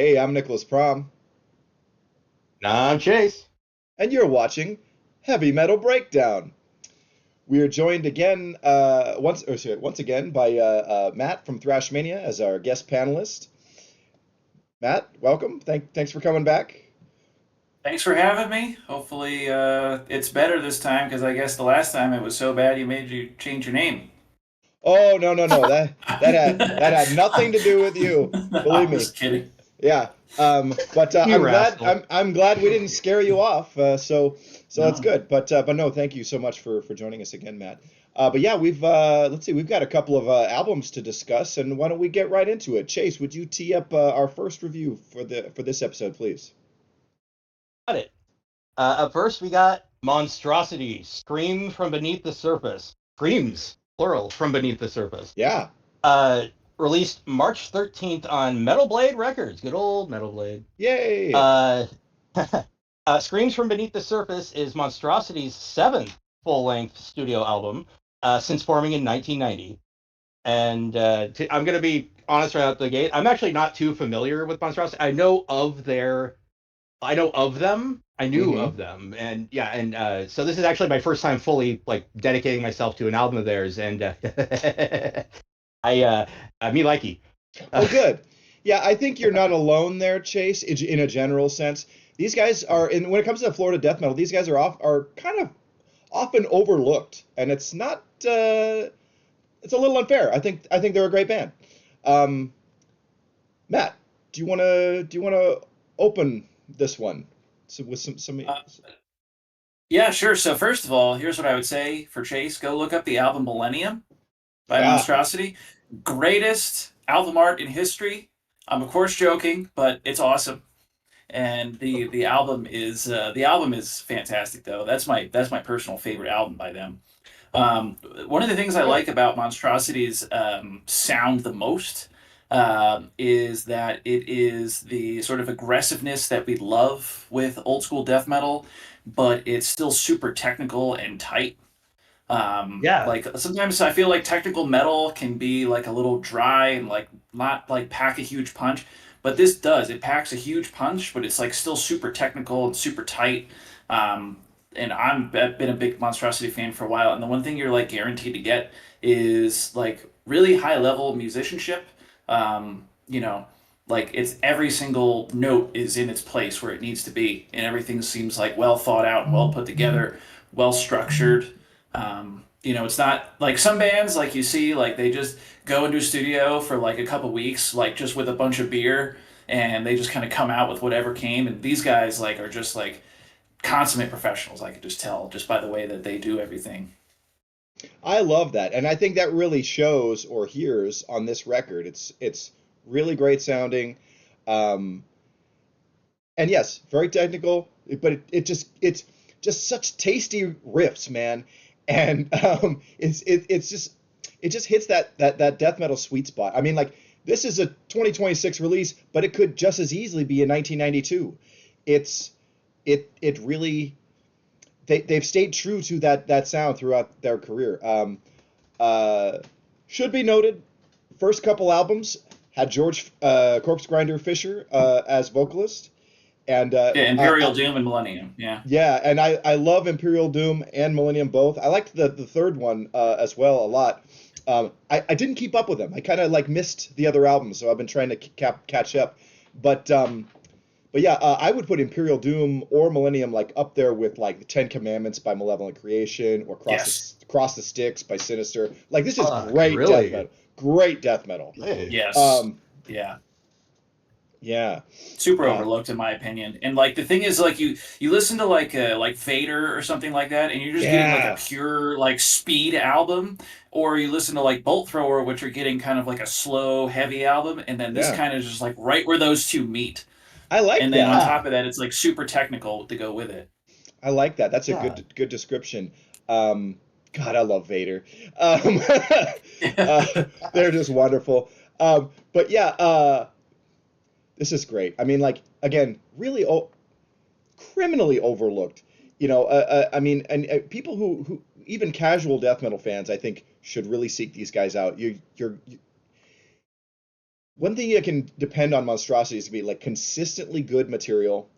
Hey, I'm Nicholas Prom, Nah, I'm Chase. and you're watching Heavy Metal Breakdown. We are joined again, once again by Matt from Thrashmania as our guest panelist. Matt, welcome. Thanks for coming back. Thanks for having me. Hopefully, it's better this time because I guess the last time it was so bad you made you change your name. Oh, no, no, no. That had nothing to do with you. Believe I'm me. just kidding. Yeah. But You rascal. I'm glad we didn't scare you off. So that's No. good. But no, thank you so much for joining us again, Matt. But yeah, let's see, we've got a couple of albums to discuss, and why don't we get right into it? Chase, would you tee up our first review for this episode, please? Got it. Up first, we got Monstrosity, Scream from Beneath the Surface. Screams, plural, from beneath the surface. Yeah. Uh, Released March 13th on Metal Blade Records. Good old Metal Blade. Yay. Uh, Screams from Beneath the Surface is Monstrosity's seventh full-length studio album since forming in 1990. And I'm going to be honest right out the gate. I'm actually not too familiar with Monstrosity. I know of them. I knew Mm-hmm. of them, and yeah, and so this is actually my first time fully like dedicating myself to an album of theirs, and I me likey. Oh, good. Yeah, I think you're not alone there, Chase, in a general sense. These guys are, and when it comes to Florida death metal, these guys are kind of often overlooked, and it's not. It's a little unfair. I think they're a great band. Um, Matt, do you wanna open this one with some? Uh, yeah, sure. So first of all, here's what I would say for Chase: go look up the album Millennium by Yeah. Monstrosity. Greatest album art in history. I'm of course joking, but it's awesome. And the album is fantastic though. That's my personal favorite album by them. Um, One of the things I Good. like about Monstrosity's sound the most is that it is the sort of aggressiveness that we love with old school death metal, but it's still super technical and tight. Yeah, Like sometimes I feel like technical metal can be like a little dry and like not like pack a huge punch, but this does. It packs a huge punch, but it's like still super technical and super tight. Um, and I've been a big Monstrosity fan for a while, and the one thing you're like guaranteed to get is like really high level musicianship. You know, like it's every single note is in its place where it needs to be, and everything seems like well thought out and well put together, well structured. It's not like some bands like you see like they just go into a studio for like a couple weeks, like just with a bunch of beer, and they just kind of come out with whatever came. And these guys like are just like consummate professionals. I could just tell just by the way that they do everything. I love that, and I think that really shows or hears on this record. It's really great sounding, um, and yes, very technical. But it's just such tasty riffs, man, and it just hits that death metal sweet spot. I mean, like this is a 2026 release, but it could just as easily be in 1992. It's it really they've stayed true to that sound throughout their career. Uh, should be noted, first couple albums had George Corpse Grinder Fisher as vocalist, and Yeah, Imperial Doom and Millennium. Yeah. yeah, and I love Imperial Doom and Millennium both. I liked the third one as well a lot. I didn't keep up with them. I kind of like missed the other albums, so I've been trying to catch up. But but yeah, I would put Imperial Doom or Millennium like up there with like the Ten Commandments by Malevolent Creation or Yes. Cross the Sticks by Sinister. Like this is great death really. metal. Great death metal. Hey. Yes. Um, Yeah. yeah. Super Uh, overlooked in my opinion. And like the thing is like you listen to like Vader or something like that and you're just getting like a yeah. pure like speed album, or you listen to like Bolt Thrower, which are getting kind of like a slow heavy album, and then this Yeah. kind of just like right where those two meet. I like And then on that. Yeah, top of that it's like super technical to go with it. I like that. That's a yeah. good description. Um, God, I love Vader. Um, uh, they're just wonderful. But yeah, this is great. I mean, like again, really criminally overlooked. I mean, and people who even casual death metal fans, I think, should really seek these guys out. one thing you can depend on Monstrosity is to be like consistently good material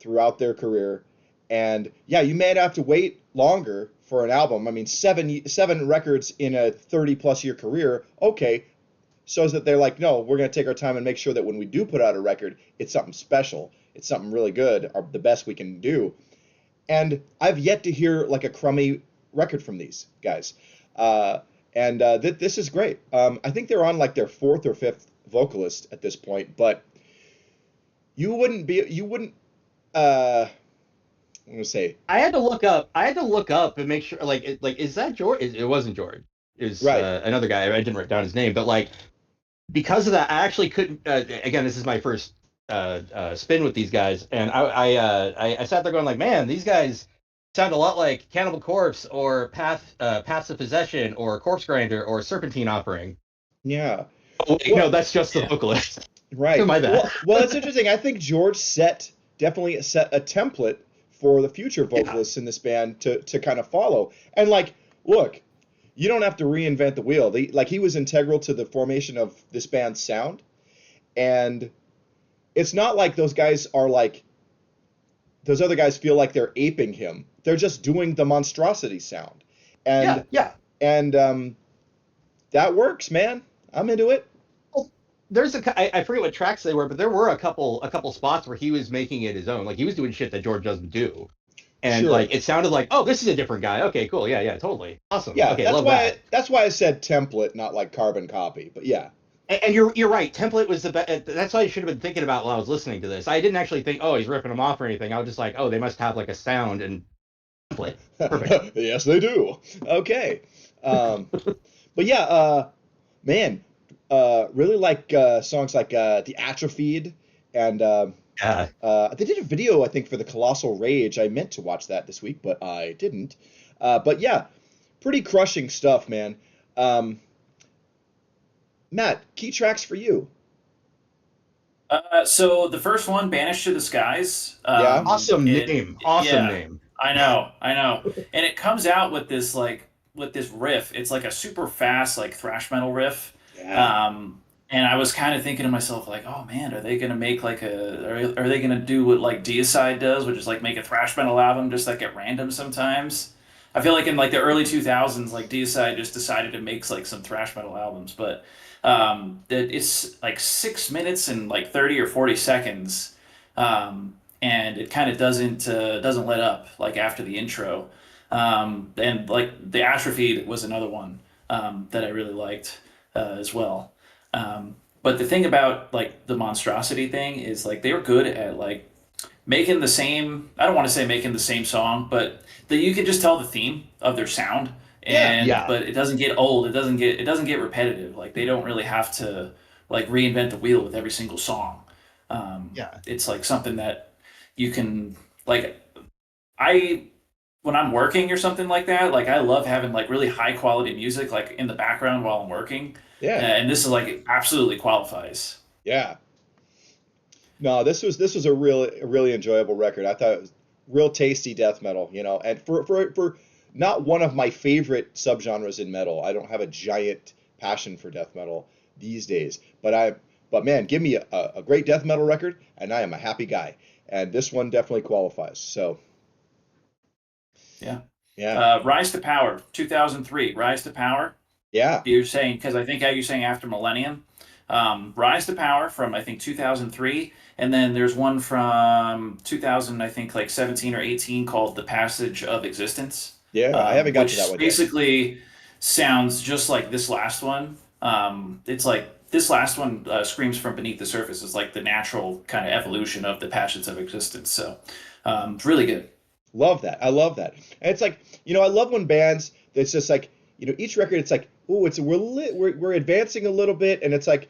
throughout their career. And yeah, you may have to wait longer for an album. I mean, seven records in a 30 plus year career. Okay, shows that they're like, no, we're going to take our time and make sure that when we do put out a record, it's something special. It's something really good, or the best we can do. And I've yet to hear like a crummy record from these guys. This is great. I think they're on like their fourth or fifth vocalist at this point, but you wouldn't, I'm gonna say, I had to look up. I had to look up and make sure. Like, is that George? It wasn't George. It was right. another guy. I didn't write down his name, but like because of that, I actually couldn't. Again, this is my first spin with these guys, and I sat there going like, man, these guys sound a lot like Cannibal Corpse or Paths of Possession or Corpse Grinder or Serpentine Offering. Yeah. Oh, wait, no, that's just the vocalist. Right. My bad. Well, it's interesting. I think George definitely set a template for the future vocalists in this band to kind of follow. And like, look, you don't have to reinvent the wheel. He was integral to the formation of this band's sound. And it's not like those guys are like, those other guys feel like they're aping him. They're just doing the Monstrosity sound. And And that works, man. I'm into it. Well, there's I forget what tracks they were, but there were a couple spots where he was making it his own. Like he was doing shit that George doesn't do. And like it sounded like, oh, this is a different guy. Okay, cool. Yeah, totally. Awesome. Yeah, okay, love that. That's why I said template, not like carbon copy. But yeah. And you're right. Template was the best. That's what I should have been thinking about while I was listening to this. I didn't actually think, oh, he's ripping them off or anything. I was just like, oh, they must have like a sound and template. Perfect. Yes, they do. Okay. But yeah, man, really like songs like The Atrophied and they did a video, I think, for the Colossal Rage. I meant to watch that this week, but I didn't. But yeah, pretty crushing stuff, man. Matt, key tracks for you. So the first one, Banished to the Skies. Awesome name. Awesome name. I know. And it comes out with this riff. It's like a super fast, like thrash metal riff. Yeah. And I was kind of thinking to myself, like, oh man, are they gonna make like are they gonna do what like Deicide does, which is like make a thrash metal album just like at random sometimes? I feel like in like the early 2000s, like Deicide just decided to make like some thrash metal albums, but it's like 6 minutes and like 30 or 40 seconds, and it kind of doesn't let up like after the intro, and like the Atrophied was another one that I really liked as well. But the thing about like the Monstrosity thing is like they were good at like making the same. I don't want to say making the same song, but that you could just tell the theme of their sound. But it doesn't get old. It doesn't get repetitive. Like they don't really have to like reinvent the wheel with every single song. It's like something that you can like. When I'm working or something like that, like I love having like really high quality music like in the background while I'm working. Yeah. And this is like absolutely qualifies. Yeah. No, this was a really enjoyable record. I thought it was real tasty death metal, you know, and for not one of my favorite subgenres in metal. I don't have a giant passion for death metal these days, but man, give me a great death metal record and I am a happy guy. And this one definitely qualifies. So yeah. Rise to Power, 2003. Rise to Power. Yeah. You're saying, because I think you're saying After Millennium. Rise to Power from I think 2003, and then there's one from 2000, I think like 17 or 18 called The Passage of Existence. Yeah, I haven't got to that one yet. Which basically sounds just like this last one. It's like this last one screams from beneath the surface. It's like the natural kind of evolution of The Passions of Existence. So it's really good. Love that. I love that. And it's like, you know, I love when bands, it's just like, you know, each record, it's like, oh, we're advancing a little bit, and it's like,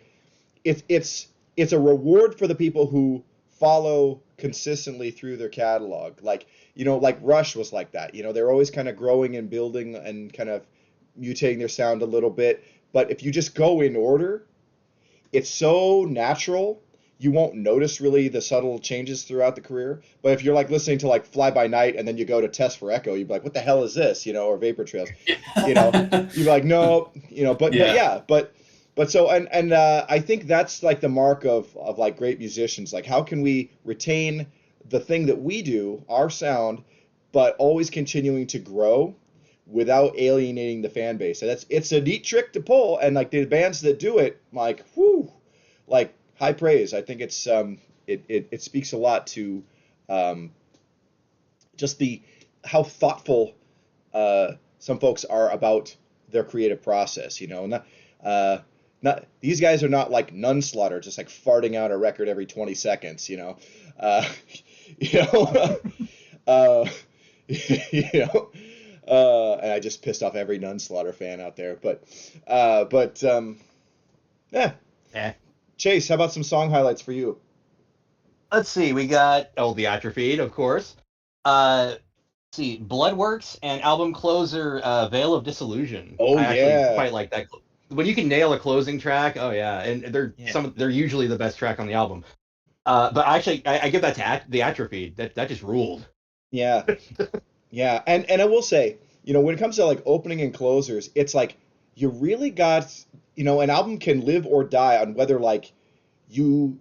it's a reward for the people who follow consistently through their catalog. Like, you know, like Rush was like that. You know, they're always kind of growing and building and kind of mutating their sound a little bit. But if you just go in order, it's so natural. You won't notice really the subtle changes throughout the career. But if you're like listening to like Fly By Night and then you go to Test for Echo, you'd be like, what the hell is this? You know, or Vapor Trails, you know, you'd be like, no, you know, but But so and I think that's like the mark of like great musicians. Like how can we retain the thing that we do, our sound, but always continuing to grow without alienating the fan base. And it's a neat trick to pull, and like the bands that do it, like whoo, like high praise. I think it's it speaks a lot to um, just the how thoughtful some folks are about their creative process. You know, not these guys are not like Nunslaughter, just like farting out a record every 20 seconds. Uh, you know, uh, you know. And I just pissed off every Nunslaughter fan out there, but yeah. Eh. Chase, how about some song highlights for you? Let's see. We got the Atrophied, of course. Let's see, Bloodworks and album closer, Veil of Disillusion. Oh I actually yeah, quite like that. When you can nail a closing track, oh yeah, and yeah, they're usually the best track on the album. But actually, I give that to the Atrophied. That just ruled. yeah, yeah. And I will say, when it comes to like opening and closers, it's like you really got, an album can live or die on whether like you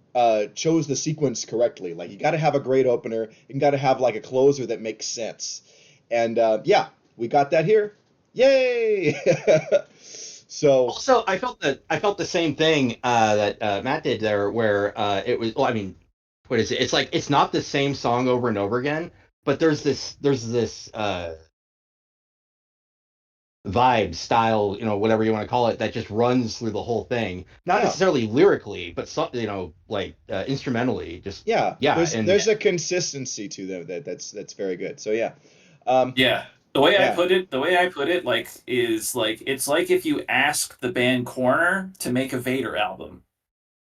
chose the sequence correctly. Like you got to have a great opener, you got to have like a closer that makes sense. And yeah, we got that here. Yay! So Also, I felt the same thing that Matt did there, where it was. Well, I mean, what is it? It's like it's not the same song over and over again, but there's this vibe, style, whatever you want to call it, that just runs through the whole thing. Not yeah, necessarily lyrically, but like instrumentally. Just yeah. yeah, and There's a consistency to them that's very good. So yeah, um, Yeah. yeah. The way I put it, like, is like it's like if you ask the band Corner to make a Vader album.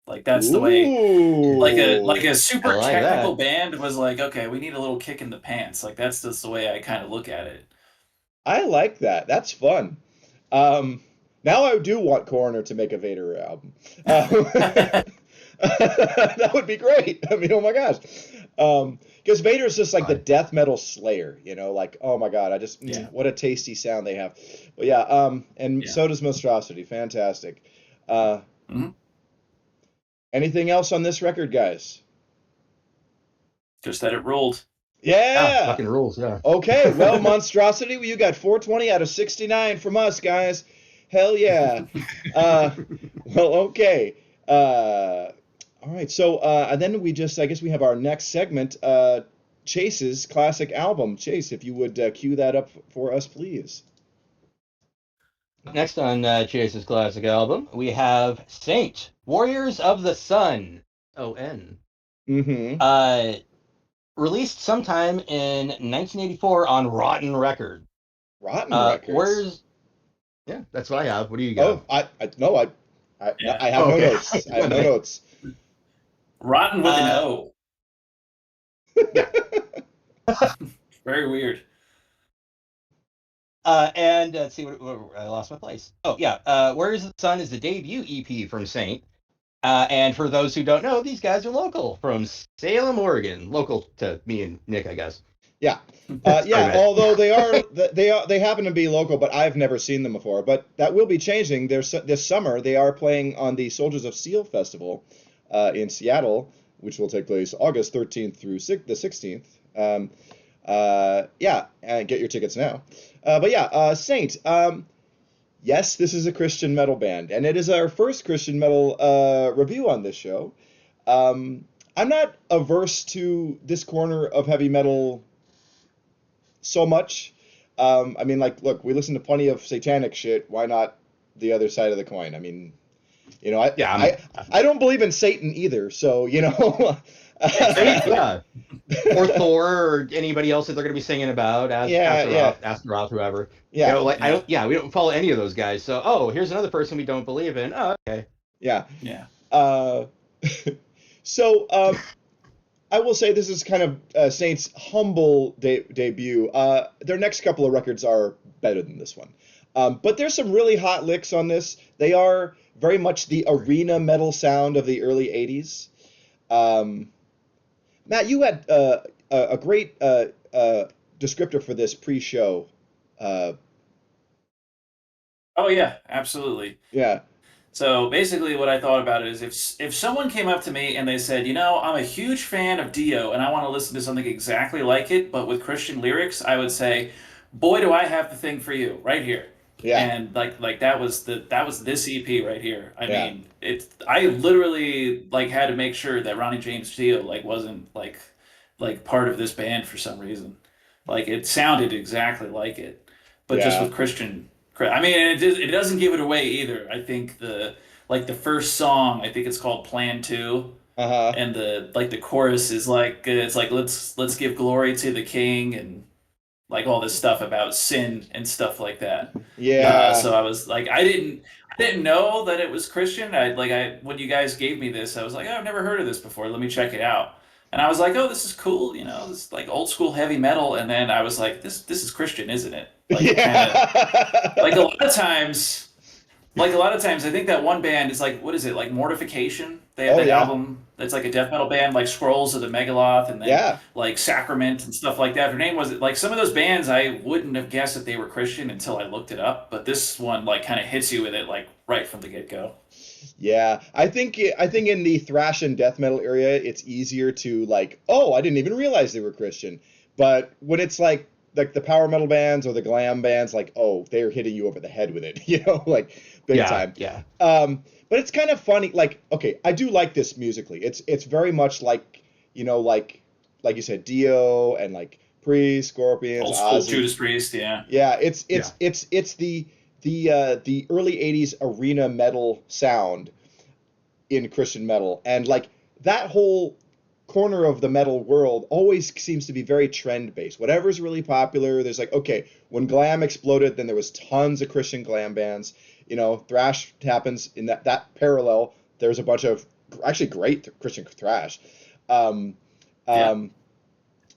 Like that's the way. Like Ooh, a I super like technical that. band was like, okay, we need a little kick in the pants. Like that's just the way I kind of look at it. I like that. That's fun. Um, Now I do want Coroner to make a Vader album. That would be great. I mean, oh my gosh. Because Vader is just like the Fun. death metal slayer, like, oh my God, I just, Yeah. what a tasty sound they have. But yeah, and Yeah. so does Monstrosity. Fantastic. Uh, Mhm. Anything else on this record, guys? Just that it rolled. Yeah, Yeah. fucking rules. Yeah. Okay, well, Monstrosity, well, you got 420 out of 69 from us, guys. Hell yeah. Uh, well, okay. All right, so and then I guess we have our next segment, Chase's classic album. Chase, if you would cue that up for us, please. Next on Chase's classic album, we have Saint Warriors of the Sun. ON. Mm-hmm. Uh, Released sometime in 1984 on Rotten Record. Rotten Records. Where's Yeah, that's what I have. What do you got? Oh, no, no, Yeah. I have Oh, no okay. notes. I have no notes. Rotten with an uh, O. yeah. Very weird. And let's see what I lost my place. Oh yeah, Where's the Sun is the debut EP from Saint. And for those who don't know, these guys are local from Salem, Oregon. Local to me and Nick, I guess. Yeah. Sorry, Yeah, Matt. although they happen to be local, but I've never seen them before. But that will be changing. This summer they are playing on the Soldiers of Steel Festival in Seattle, which will take place August 13th through the 16th. Yeah, and get your tickets now. But yeah, Saint. Yes, this is a Christian metal band, and it is our first Christian metal review on this show. Um, I'm not averse to this corner of heavy metal so much. I mean, like, look, we listen to plenty of satanic shit. Why not the other side of the coin? I mean, I Yeah, I I don't believe in Satan either. So, yeah. Or Thor or anybody else that they're going to be singing about, as yeah, yeah, Astaroth, whoever. yeah, I Yeah. don't. Yeah, we don't follow any of those guys. So, here's another person we don't believe in. Oh, okay. yeah. Yeah. Uh, so, I will say this is kind of Saints' humble debut. Their next couple of records are better than this one. But there's some really hot licks on this. They are very much the arena metal sound of the early 80s. Um, Matt, you had a great descriptor for this pre-show. Uh, Oh yeah, absolutely. yeah. So basically, what I thought about it is if someone came up to me and they said, you know, I'm a huge fan of Dio and I want to listen to something exactly like it, but with Christian lyrics, I would say, boy, do I have the thing for you right here. Yeah, And like that was this EP right here. I yeah, mean, I literally like had to make sure that Ronnie James Dio like wasn't like part of this band for some reason. Like it sounded exactly like it, but just yeah. with Christian. I mean, it doesn't give it away either. I think the first song, I think it's called Plan Two, Uh-huh. and the chorus is like it's like let's give glory to the King and like all this stuff about sin and stuff like that. Yeah. So I was like, I didn't know that it was Christian. I when you guys gave me this, I was like, oh, I've never heard of this before. Let me check it out. And I was like, oh, this is cool. You know, this is like old school heavy metal. And then I was like, this is Christian, isn't it? Like it kind of like a Yeah. lot of times. Like a lot of times, I think that one band is like, what is it, like Mortification? They have Oh that yeah. album that's like a death metal band, like Scrolls of the Megaloth, and then Yeah. like Sacrament and stuff like that. Her name was like some of those bands I wouldn't have guessed that they were Christian until I looked it up. But this one like kind of hits you with it like right from the get go. Yeah. I think in the thrash and death metal area, it's easier to like, oh, I didn't even realize they were Christian. But when it's like the power metal bands or the glam bands, like, oh, they're hitting you over the head with it, like big Yeah, time. yeah. But it's kind of funny. Like, okay, I do like this musically. It's very much like, like you said, Dio and like Priest, Scorpions, Old school Ozzy. Judas Priest, yeah. Yeah, it's Yeah. it's it's it's the early '80s arena metal sound in Christian metal, and like that whole corner of the metal world always seems to be very trend based. Whatever's really popular, there's like, okay, when glam exploded, then there was tons of Christian glam bands. Thrash happens in that parallel. There's a bunch of actually great Christian thrash. Um, Yeah. um,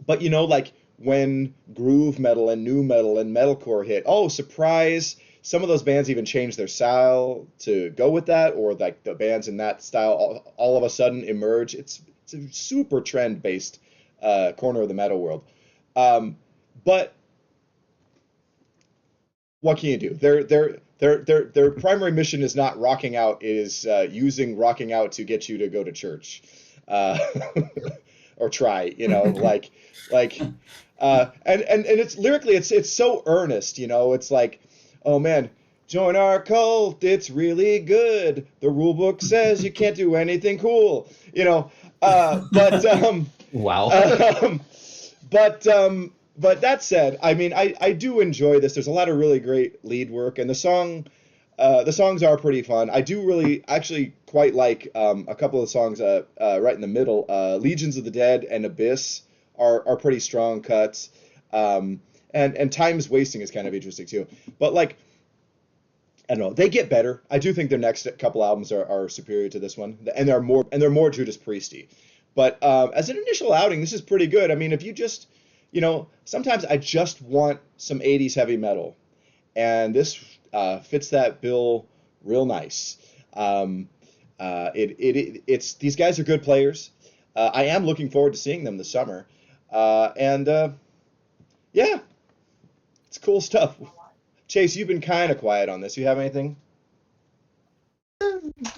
but like when groove metal and new metal and metalcore hit, oh surprise! Some of those bands even changed their style to go with that, or like the bands in that style all of a sudden emerge. It's a super trend based corner of the metal world. Um, but what can you do? Their primary mission is not rocking out; it is using rocking out to get you to go to church, uh, or try. And it's lyrically, it's so earnest. It's like, oh man, join our cult. It's really good. The rule book says you can't do anything cool. But Wow. um, but that said, I mean, I do enjoy this. There's a lot of really great lead work, and the songs are pretty fun. I do really actually quite like a couple of songs right in the middle. Legions of the Dead and Abyss are pretty strong cuts. And Time's Wasting is kind of interesting too. But like, I don't know, they get better. I do think their next couple albums are superior to this one, and they're more Judas Priesty. But as an initial outing, this is pretty good. I mean, if you just, sometimes I just want some '80s heavy metal, and this fits that bill real nice. Um, it's these guys are good players. I am looking forward to seeing them this summer, and yeah, it's cool stuff. Chase, you've been kind of quiet on this. You have anything?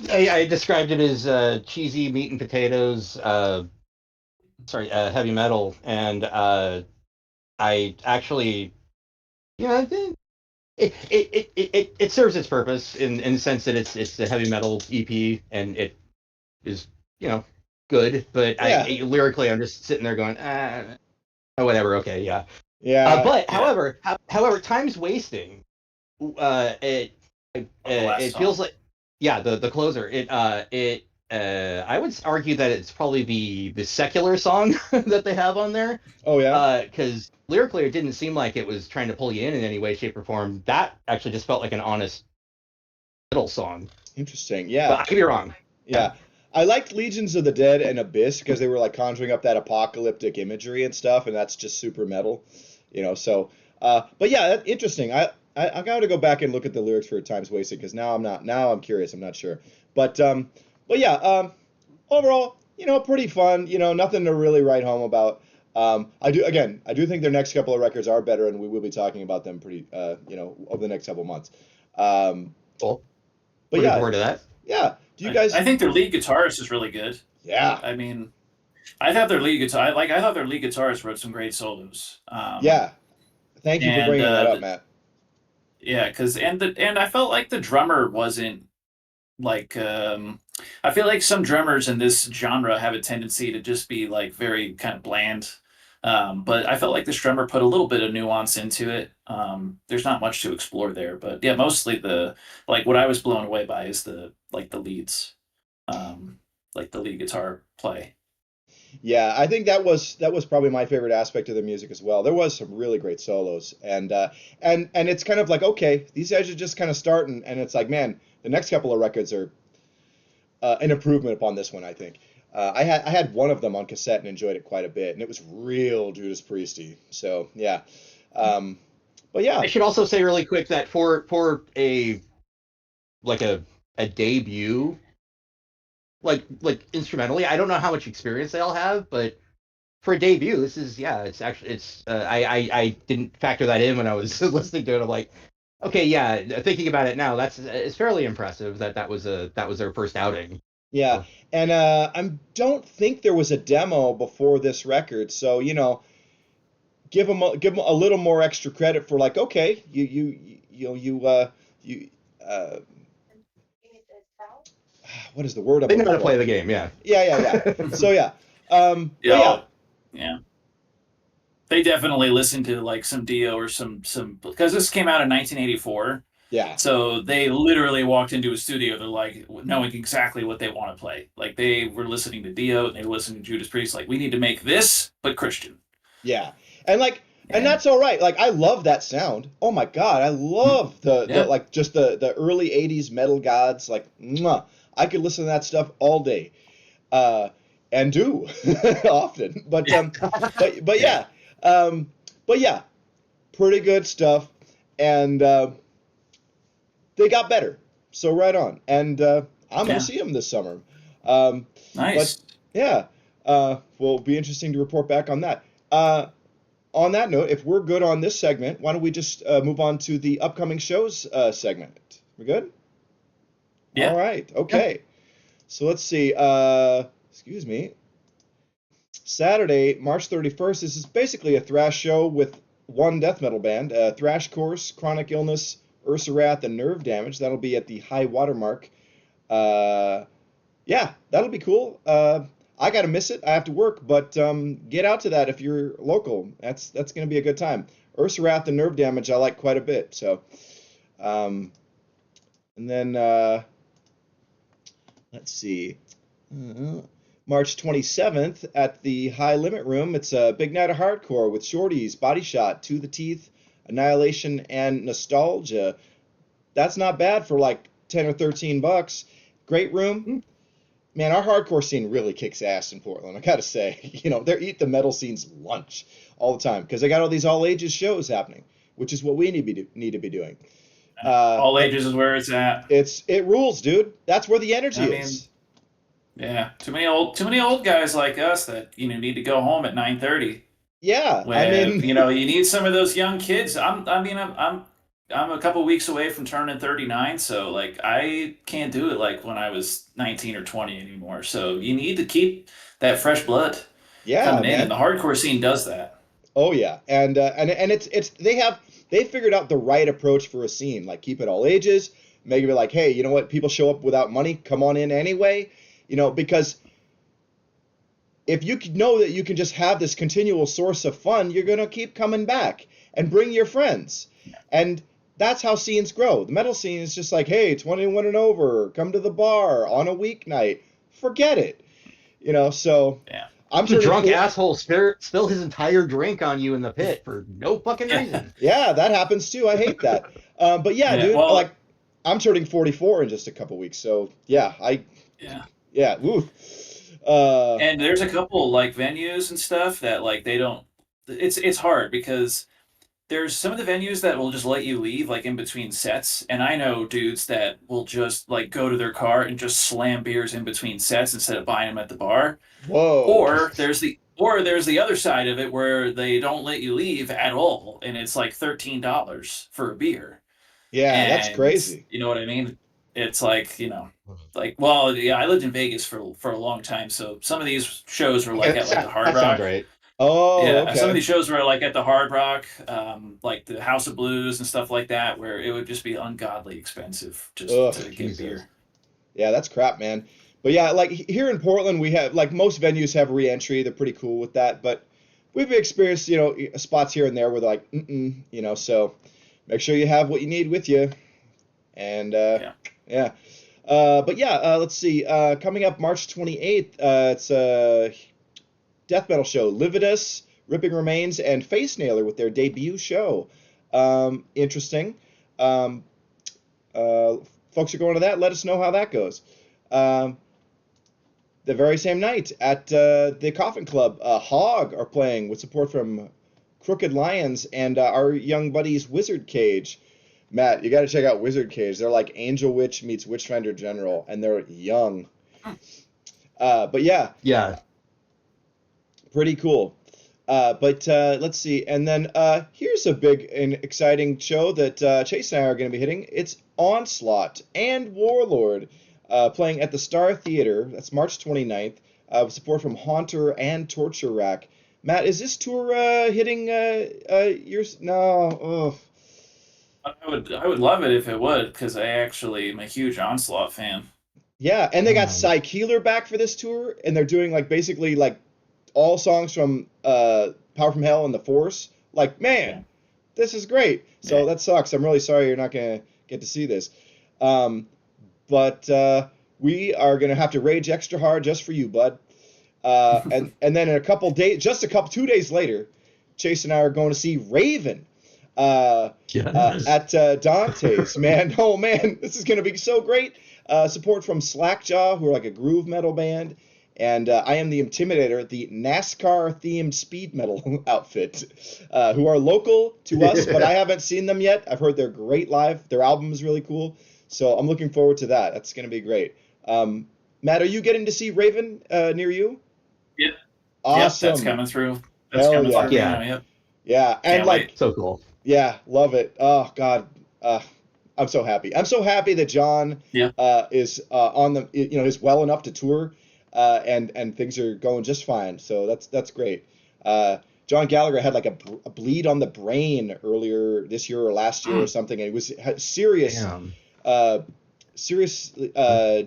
I described it as cheesy meat and potatoes. Sorry, heavy metal, and I actually, yeah, it serves its purpose in the sense that it's a heavy metal EP and it is good, but Yeah, lyrically I'm just sitting there going whatever, okay, yeah. yeah, But Yeah. however, time's wasting. It Of the last it feels song. like, yeah, the closer. I would argue that it's probably the secular song that they have on there, oh yeah, because lyrically it didn't seem like it was trying to pull you in any way, shape, or form. That actually just felt like an honest middle song. interesting. But Yeah, I could be wrong. Yeah. yeah. I liked Legions of the Dead and Abyss because they were like conjuring up that apocalyptic imagery and stuff, and that's just super metal. So but yeah, interesting. I got to go back and look at the lyrics for Times Wasted because now I'm curious. I'm not sure. But yeah, overall, pretty fun. Nothing to really write home about. I do think their next couple of records are better, and we will be talking about them pretty over the next couple of months. Um, Cool. But Looking yeah, forward to that. yeah. Do you guys? I think their lead guitarist is really good. Yeah, I mean, I thought their lead guitar, like I thought their lead guitarist wrote some great solos. yeah. Thank you for And bringing that up, Matt. yeah, because and I felt like the drummer wasn't like I feel like some drummers in this genre have a tendency to just be like very kind of bland. But I felt like this drummer put a little bit of nuance into it. There's not much to explore there, but yeah, mostly the like what I was blown away by is the like the leads, like the lead guitar play. Yeah, I think that was probably my favorite aspect of the music as well. There was some really great solos, and it's kind of like, okay, these guys are just kind of starting, and it's like, man, the next couple of records are an improvement upon this one, I think. I had one of them on cassette and enjoyed it quite a bit, and it was real Judas Priesty. So yeah, um, but I yeah, should also say really quick that for a like a debut, like instrumentally, I don't know how much experience they all have, but for a debut, this is yeah, it's actually it's I didn't factor that in when I was listening to it. I'm like, okay, yeah, thinking about it now, that's it's fairly impressive that that was their first outing. yeah, So, and I don't think there was a demo before this record, so give them a little more extra credit for like, okay, you what is the word I'm they know looking how to for? play the game, yeah. Yeah, yeah, yeah. So yeah, You but yeah, know, yeah. They definitely listened to like some Dio or some because this came out in 1984. yeah, So they literally walked into a studio. They're like knowing exactly what they want to play. Like they were listening to Dio and they were listening to Judas Priest. Like we need to make this, but Christian. yeah, and like, and And that's all right. Like I love that sound. Oh my God, I love the yeah, like just the early '80s metal gods. Like, mwah. I could listen to that stuff all day, uh, and do often. yeah, But yeah, yeah, um, but yeah, pretty good stuff, and they got better. So right on, and I'm gonna yeah. see them this summer. Um, but Nice. yeah, will be interesting to report back on that. On that note, if we're good on this segment, why don't we just move on to the upcoming shows segment? We good? All Yeah, right. Yeah. Okay. So let's see. Excuse me. Saturday, March 31st. This is basically a thrash show with one death metal band. Thrash Course, Chronic Illness, Ursa Wrath, and Nerve Damage. That'll be at the High Watermark. Uh, yeah, that'll be cool. I gotta miss it. I have to work, but get out to that if you're local. That's gonna be a good time. Ursa Wrath and Nerve Damage I like quite a bit. So, um, and then let's see. Uh, March 27th at the High Limit Room. It's a big night of hardcore with Shorties, Body Shot, To the Teeth, Annihilation, and Nostalgia. That's not bad for like 10 or 13 bucks. Great room. Mm. Man, our hardcore scene really kicks ass in Portland. I gotta say, they're eat the metal scene's lunch all the time because they got all these all ages shows happening, which is what we need to be doing. all And ages is where it's at. it rules, dude. That's where the I energy mean, is. yeah, too many old guys like us that need to go home at 9:30. Yeah, I When mean, you need some of those young kids. I'm a couple weeks away from turning 39, so like I can't do it like when I was 19 or 20 anymore. So you need to keep that fresh blood yeah, coming in, and man. the hardcore scene does that. Oh yeah, and it's they figured out the right approach for a scene. Like keep it all ages. Make it like, hey, you know what? People show up without money. Come on in anyway. Because if you know that you can just have this continual source of fun, you're gonna keep coming back and bring your friends. And that's how scenes grow. The metal scene is just like, hey, 21 and over, come to the bar on a weeknight. Forget it. So Yeah, I'm The turning drunk four. asshole spill his entire drink on you in the pit for no fucking yeah, reason. Yeah, that happens too. I hate that. But yeah, yeah. dude, like Well, I'm turning 44 in just a couple weeks. So yeah, yeah. yeah, woo. Uh, And there's a couple like venues and stuff that like they don't. It's hard because there's some of the venues that will just let you leave like in between sets, and I know dudes that will just like go to their car and just slam beers in between sets instead of buying them at the bar. whoa. Or there's the other side of it where they don't let you leave at all, and it's like $13 for a beer. Yeah, that's And crazy. you know what I mean? It's like, well, yeah, I lived in Vegas for a long time, so some of these shows were like Okay, at like the Hard that sounds Rock. right. Oh, Yeah, some of okay. these shows were like at the Hard Rock, like the House of Blues and stuff like that, where it would just be ungodly expensive just Ugh. to get Jesus. beer. Yeah, that's crap, man. But yeah, like here in Portland, we have like most venues have re-entry. They're pretty cool with that. But we've experienced, spots here and there where they're like, so make sure you have what you need with you. And Yeah. yeah. But yeah, let's see. Coming up March 28th, it's a death metal show. Lividus, Ripping Remains, and Face Nailer with their debut show. Interesting. Um, uh, Folks are going to that. Let us know how that goes. Um, the very same night at the Coffin Club, Hog are playing with support from Crooked Lions and our young buddies Wizard Cage. Matt, you got to check out Wizard Cage. They're like Angel Witch meets Witchfinder General, and they're young. But yeah, Yeah. pretty cool. But let's see. And then here's a big and exciting show that Chase and I are going to be hitting. It's Onslaught and Warlord playing at the Star Theater. That's March 29th with support from Haunter and Torture Rack. Matt, is this tour hitting yours? No. Ugh. I would love it if it would, because I actually am a huge Onslaught fan. Yeah, and they got Damn. Cy Keeler back for this tour, and they're doing like basically like all songs from Power from Hell and The Force. Like, Yeah. man, this is great. So Yeah. that sucks. I'm really sorry you're not gonna get to see this. Um, but we are gonna have to rage extra hard just for you, bud. And then in a couple days, just 2 days later, Chase and I are going to see Raven uh, Yes. at Dante's. Man, oh man, this is gonna be so great. Support from Slackjaw, who are like a groove metal band, and I Am the Intimidator, the NASCAR themed speed metal outfit, who are local to us, but I haven't seen them yet. I've heard they're great live. Their album is really cool, so I'm looking forward to that. That's gonna be great. Matt, are you getting to see Raven near you? Yep. Yep. That's Awesome. coming through. That's Hell coming yeah. Fuck through yeah. now. Yep. Yeah, and Can't like, wait. So cool. yeah, love it. Oh God, uh, I'm so happy. I'm so happy that John Yeah. is on the, is well enough to tour, and things are going just fine. So that's great. John Gallagher had like a bleed on the brain earlier this year or last year or Mm. something, and it was serious, Damn. uh, serious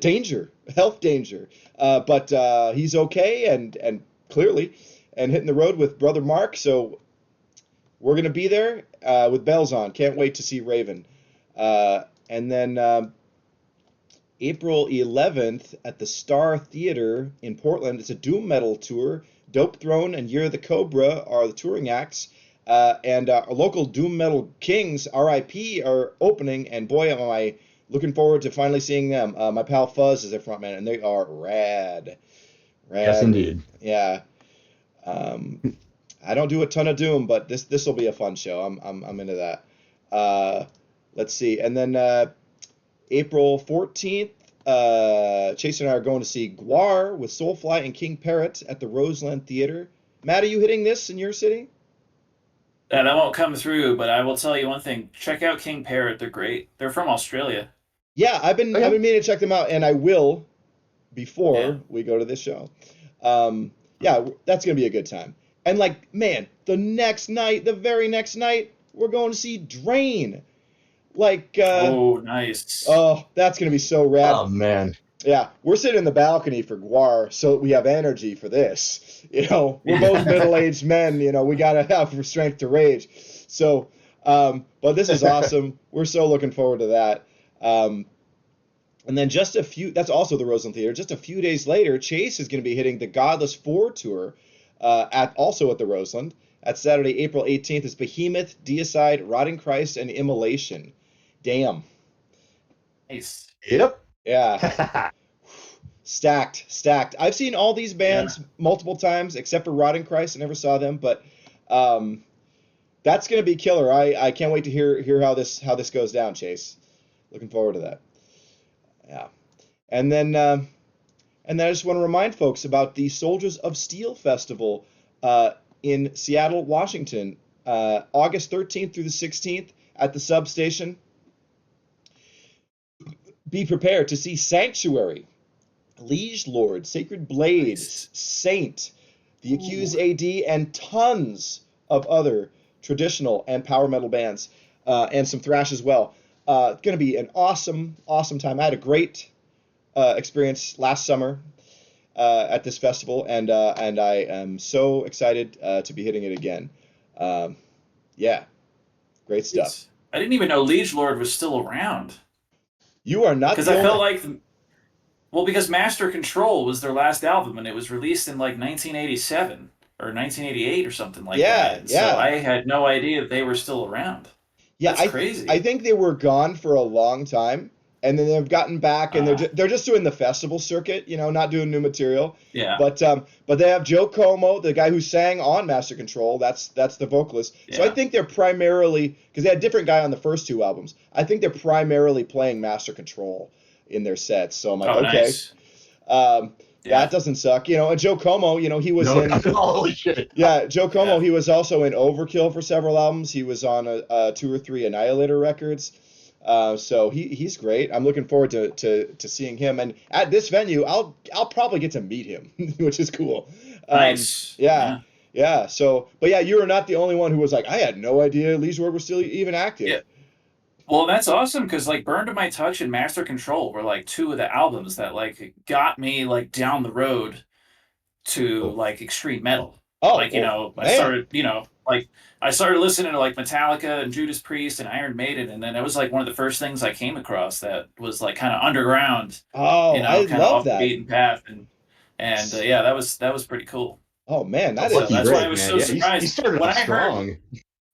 danger, health danger. But he's okay and clearly and hitting the road with brother Mark. So we're gonna be there with bells on. Can't wait to see Raven. And then April 11th at the Star Theater in Portland, it's a doom metal tour. Dope Throne and Year of the Cobra are the touring acts. And our local doom metal kings, RIP, are opening. And boy, am I looking forward to finally seeing them. My pal Fuzz is their frontman, and they are rad. Yes, Rad. indeed. Yeah. Um, I don't do a ton of Doom, but this will be a fun show. I'm into that. Let's see, and then April 14th, Chase and I are going to see Guar with Soulfly and King Parrot at the Roseland Theater. Matt, are you hitting this in your city? That won't come through, but I will tell you one thing. Check out King Parrot. They're great. They're from Australia. Yeah, I've Okay. been meaning to check them out, and I will Yeah. before we go to this show. Yeah, that's gonna be a good time. And like, man, the next night, the very next night, we're going to see Drain. Like, Oh, nice. oh, that's gonna be so rad. Oh man. Yeah, we're sitting in the balcony for Guar, so we have energy for this. We're both Yeah. middle-aged men. We gotta have strength to rage. So, but this is awesome. We're so looking forward to that. Um, and then that's also the Roseland Theater. Just a few days later, Chase is going to be hitting the Godless 4 tour also at the Roseland. That's Saturday, April 18th. It's Behemoth, Deicide, Rotting Christ, and Immolation. Damn. Nice. Yep. Yeah. Stacked, stacked. I've seen all these Yeah. bands multiple times, except for Rotting Christ. I never saw them, but um, that's going to be killer. I can't wait to hear how this goes down, Chase. Looking forward to that. Yeah. And then I just want to remind folks about the Soldiers of Steel Festival in Seattle, Washington, August 13th through the 16th at the substation. be prepared to see Sanctuary, Liege Lord, Sacred Blade, Saint, The Accused AD, and tons of other traditional and power metal bands, and some thrash as well. Going to be an awesome, awesome time. I had a great experience last summer at this festival, and I am so excited to be hitting it again. Yeah, great stuff. I didn't even know Liege Lord was still around. You are not Because the I only. felt like, well, because Master Control was their last album, and it was released in like 1987 or 1988 or something like Yeah, that. And so yeah. I had no idea that they were still around. Yeah, That's crazy. I think they were gone for a long time, and then they've gotten back, and they're just doing the festival circuit, not doing new material. Yeah. But they have Joe Como, the guy who sang on Master Control. That's the vocalist. Yeah. So I think they're primarily, because they had a different guy on the first two albums. I think they're primarily playing Master Control in their sets. So I'm like, okay. Nice. That doesn't suck. And Joe Como, he was in. Holy shit. Yeah, Joe Como, he was also in Overkill for several albums. He was on 2 or 3 Annihilator records. So he's great. I'm looking forward to seeing him. And at this venue, I'll probably get to meet him, which is cool. Nice. Yeah. So, but yeah, you were not the only one who was like, I had no idea Liege Lord was still even active. Yeah. Well, that's awesome because like Burn to My Touch and Master Control were like 2 of the albums that like got me like down the road to like extreme metal. Oh, like I started listening to like Metallica and Judas Priest and Iron Maiden, and then it was like one of the first things I came across that was like kind of underground. Oh, I kind of love off that. the beaten path, and yeah, that was pretty cool. Oh man, that's why I was so surprised. You started off strong.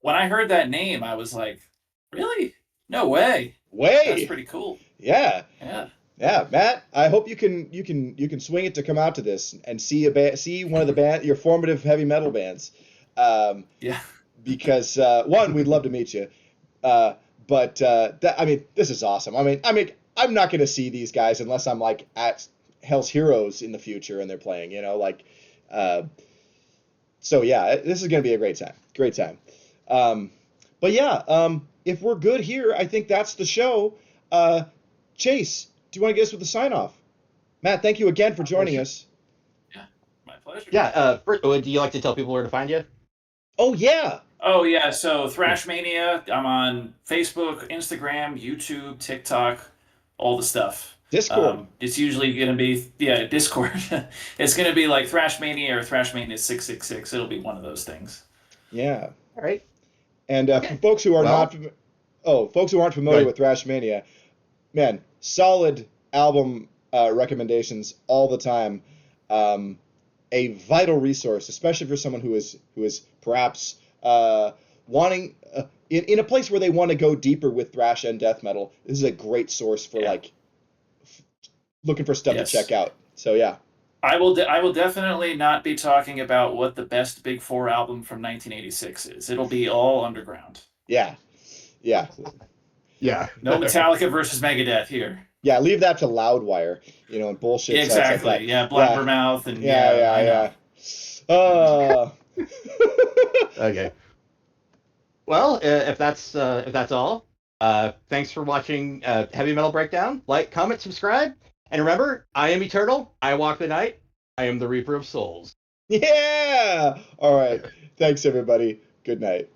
When I heard that name, I was like, really? No way. That's pretty cool. Yeah. Yeah. Yeah, Matt. I hope you can swing it to come out to this and see one of your formative heavy metal bands. Yeah. Because one, we'd love to meet you. But this is awesome. I'm not going to see these guys unless I'm like at Hell's Heroes in the future and they're playing. So yeah, this is going to be a great time. Great time. But yeah, if we're good here, I think that's the show. Chase, do you want to get us with the sign off? Matt, thank you again for joining us. Yeah, my pleasure. Yeah, do you like to tell people where to find you? Oh yeah. So Thrashmania, I'm on Facebook, Instagram, YouTube, TikTok, all the stuff. Discord. It's usually going to be Discord. It's going to be like Thrashmania or Thrashmania 666. It'll be one of those things. Yeah. All right. And for folks who are folks who aren't familiar with Thrashmania, man, solid album recommendations all the time. A vital resource, especially for someone who is perhaps wanting in a place where they want to go deeper with thrash and death metal. This is a great source for looking for stuff to check out. So yeah. I will definitely not be talking about what the best Big Four album from 1986 is. It'll be all underground. Yeah. No Metallica versus Megadeth here. Yeah, leave that to Loudwire, and bullshit. Exactly. Like yeah, Blabbermouth and yeah. Okay. Well, if that's all, thanks for watching Heavy Metal Breakdown. Like, comment, subscribe, and remember, I am eternal. I walk the night. I am the Reaper of Souls. Yeah. All right. Thanks, everybody. Good night.